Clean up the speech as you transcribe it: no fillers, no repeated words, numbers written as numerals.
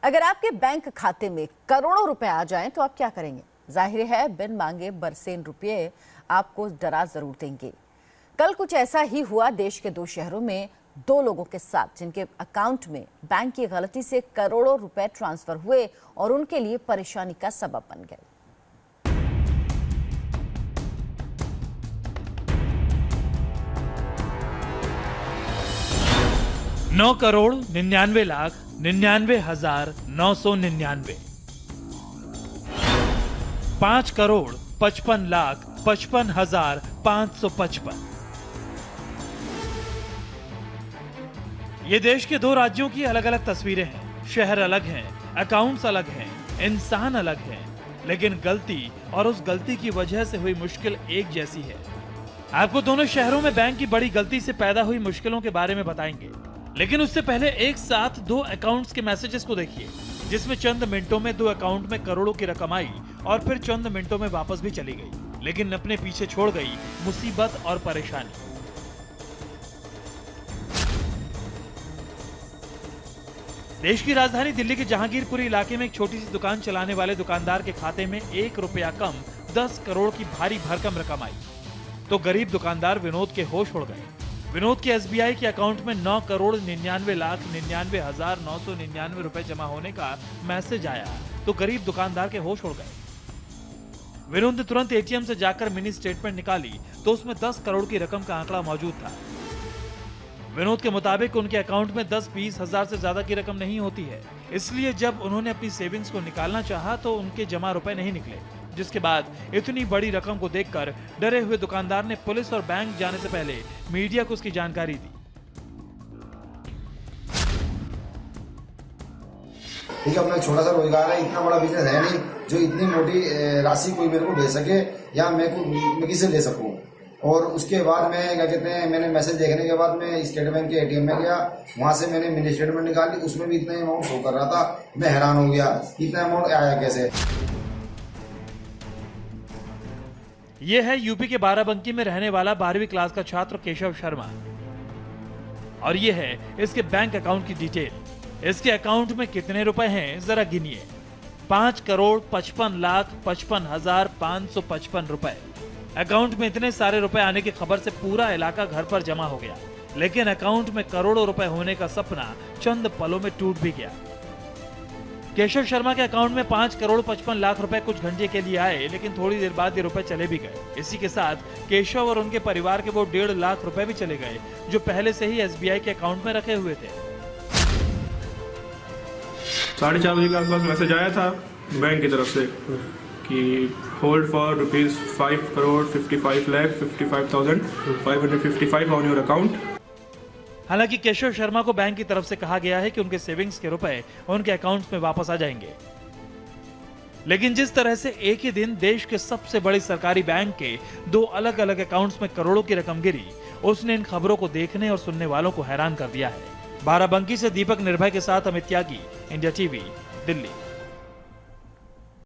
अगर आपके बैंक खाते में करोड़ों रुपए आ जाएं तो आप क्या करेंगे? जाहिर है बिन मांगे बरसें रुपये आपको डरा जरूर देंगे। कल कुछ ऐसा ही हुआ देश के 2 शहरों में 2 लोगों के साथ, जिनके अकाउंट में बैंक की गलती से करोड़ों रुपए ट्रांसफर हुए और उनके लिए परेशानी का सबब बन गए। नौ करोड़ 99 लाख 99,999, 5 करोड़ 55 लाख 55,555। ये देश के 2 राज्यों की अलग अलग तस्वीरें हैं। शहर अलग हैं, अकाउंट्स अलग हैं, इंसान अलग हैं, लेकिन गलती और उस गलती की वजह से हुई मुश्किल एक जैसी है। आपको दोनों शहरों में बैंक की बड़ी गलती से पैदा हुई मुश्किलों के बारे में बताएंगे, लेकिन उससे पहले एक साथ 2 अकाउंट्स के मैसेजेस को देखिए, जिसमें चंद मिनटों में 2 अकाउंट में करोड़ों की रकम आई और फिर चंद मिनटों में वापस भी चली गई, लेकिन अपने पीछे छोड़ गई मुसीबत और परेशानी। देश की राजधानी दिल्ली के जहांगीरपुरी इलाके में एक छोटी सी दुकान चलाने वाले दुकानदार के खाते में 1 रुपया कम 10 करोड़ की भारी भरकम रकम आई तो गरीब दुकानदार विनोद के होश उड़ गए। विनोद के एसबीआई के अकाउंट में 9 करोड़ 99 लाख 99,999 रुपए जमा होने का मैसेज आया तो गरीब दुकानदार के होश उड़ गए। विनोद ने तुरंत एटीएम से जाकर मिनी स्टेटमेंट निकाली तो उसमें 10 करोड़ की रकम का आंकड़ा मौजूद था। विनोद के मुताबिक उनके अकाउंट में 10-20 हजार से ज्यादा की रकम नहीं होती है, इसलिए जब उन्होंने अपनी सेविंग्स को निकालना चाहा तो उनके जमा रुपए नहीं निकले, जिसके बाद इतनी बड़ी रकम को देखकर डरे हुए दुकानदार ने पुलिस और बैंक जाने से पहले मीडिया को उसकी जानकारी दी। ठीक है, अपना छोटा सा रोजगार है, इतना बड़ा बिजनेस है नहीं जो इतनी मोटी राशि कोई मेरे को दे सके या मैं किसे दे सकूं। और उसके बाद मैं क्या कहते हैं, मैंने मैसेज देखने के बाद मैं स्टेट बैंक के एटीएम में गया, वहां से मैंने मिनी स्टेटमेंट निकाली, उसमें भी इतना अमाउंट शो कर रहा था। मैं हैरान हो गया, इतना अमाउंट आया कैसे। ये है यूपी के बाराबंकी में रहने वाला 12वीं क्लास का छात्र केशव शर्मा, और ये है इसके बैंक अकाउंट की डिटेल। इसके अकाउंट में कितने रुपए हैं जरा गिनिए। 5 करोड़ 55 लाख 55,555 रुपए। अकाउंट में इतने सारे रुपए आने की खबर से पूरा इलाका घर पर जमा हो गया, लेकिन अकाउंट में करोड़ों रुपए होने का सपना चंद पलों में टूट भी गया। केशव शर्मा के अकाउंट में 5 करोड़ 55 लाख रुपए कुछ घंटे के लिए आए, लेकिन थोड़ी देर बाद ये रुपए चले भी गए। इसी के साथ केशव और उनके परिवार के वो 1.5 लाख रुपए भी चले गए, जो पहले से ही एसबीआई के अकाउंट में रखे हुए थे। 4:30 बजे के आसपास मैसेज आया था बैंक की तरफ से कि hold for ₹5 crore 55 lakh 55,555 on your account. हालांकि केशव शर्मा को बैंक की तरफ से कहा गया है कि उनके सेविंग्स के रुपए उनके अकाउंट में वापस आ जाएंगे, लेकिन जिस तरह से एक ही दिन देश के सबसे बड़े सरकारी बैंक के 2 अलग अलग अकाउंट्स में करोड़ों की रकम गिरी, उसने इन खबरों को देखने और सुनने वालों को हैरान कर दिया है। बाराबंकी से दीपक निर्भय के साथ अमित त्यागी, इंडिया टीवी, दिल्ली।